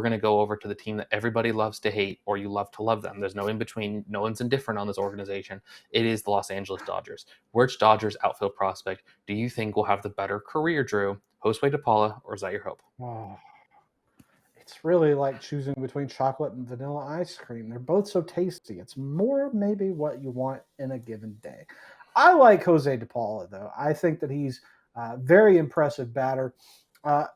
going to go over to the team that everybody loves to hate or you love to love them. There's no in between. No one's indifferent on this organization. It is the Los Angeles Dodgers. Which Dodgers outfield prospect do you think will have the better career, Drew? Josue DePaula or Zaire Hope? Oh, it's really like choosing between chocolate and vanilla ice cream. They're both so tasty. It's more maybe what you want in a given day. I like Jose DePaula, though. I think that he's a very impressive batter. Uh,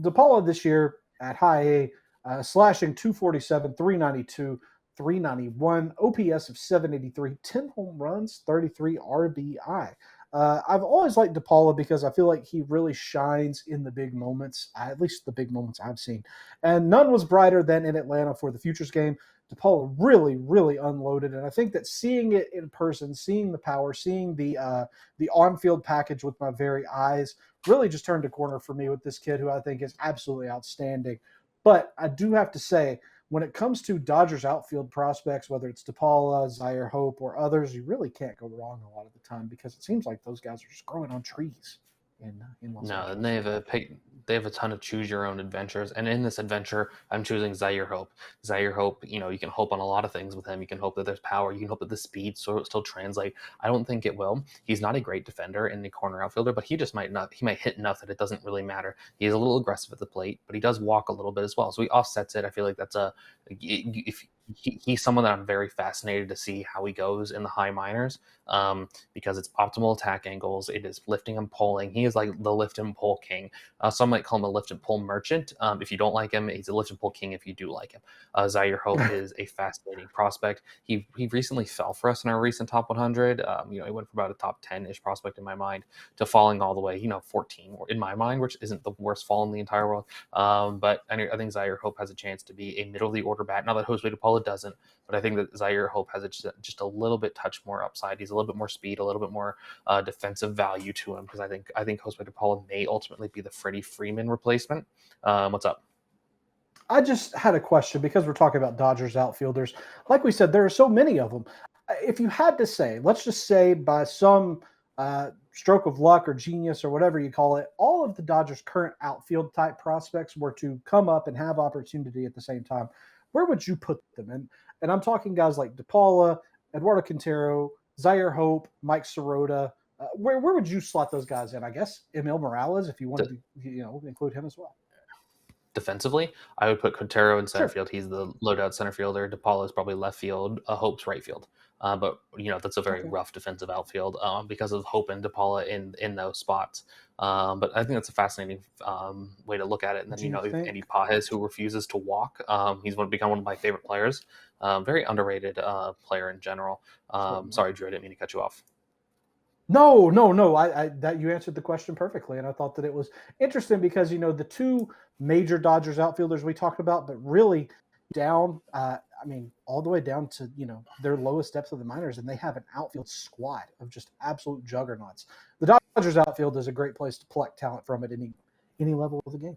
DePaula this year at high A, slashing 247, 392, 391, OPS of 783, 10 home runs, 33 RBI. I've always liked DePaula because I feel like he really shines in the big moments, at least the big moments I've seen. And none was brighter than in Atlanta for the Futures game. DePaula really, really unloaded, and I think that seeing it in person, seeing the power, seeing the on-field package with my very eyes, really just turned a corner for me with this kid who I think is absolutely outstanding. But I do have to say, when it comes to Dodgers outfield prospects, whether it's DePaula, Zaire Hope, or others, you really can't go wrong a lot of the time because it seems like those guys are just growing on trees in Los No, and Angeles. they have a ton of choose your own adventures, and in this adventure, I'm choosing Zaire Hope. Zaire Hope, you can hope on a lot of things with him. You can hope that there's power. You can hope that the speed still translate. I don't think it will. He's not a great defender in the corner outfielder, but he just might not. He might hit enough that it doesn't really matter. He's a little aggressive at the plate, but he does walk a little bit as well, so he offsets it. I feel like that's if he's someone that I'm very fascinated to see how he goes in the high minors, because it's optimal attack angles. It is lifting and pulling. He is like the lift and pull king. Some might call him a lift and pull merchant. If you don't like him, he's a lift and pull king if you do like him. Zaire Hope is a fascinating prospect. He recently fell for us in our recent top 100. He went from about a top 10-ish prospect in my mind to falling all the way, 14 in my mind, which isn't the worst fall in the entire world. But I think Zaire Hope has a chance to be a middle of the order bat. Not that Jose DePaula doesn't, but I think that Zaire Hope has just a little bit touch more upside. He's a little bit more speed, a little bit more defensive value to him, because I think Jose DePaula may ultimately be the Freddie Freeman replacement. What's up? I just had a question because we're talking about Dodgers outfielders. Like we said, there are so many of them. If you had to say, let's just say by some stroke of luck or genius or whatever you call it, all of the Dodgers' current outfield type prospects were to come up and have opportunity at the same time, where would you put them? And I'm talking guys like DePaula, Eduardo Quintero, Zaire Hope, Mike Sirota. Where would you slot those guys in? I guess Emil Morales, if you wanted to include him as well. Defensively, I would put Quintero in center Sure. field. He's the loadout center fielder. DePaula is probably left field. Hope's right field. But that's a very Okay. rough defensive outfield because of Hope and DePaula in those spots. But I think that's a fascinating way to look at it. And then Do you think? Andy Pages, who refuses to walk. He's become one of my favorite players. Very underrated player in general. Sorry, Drew, I didn't mean to cut you off. No. I that you answered the question perfectly, and I thought that it was interesting because the two major Dodgers outfielders we talked about, but really down. All the way down to their lowest depth of the minors, and they have an outfield squad of just absolute juggernauts. The Dodgers outfield is a great place to pluck talent from at any level of the game.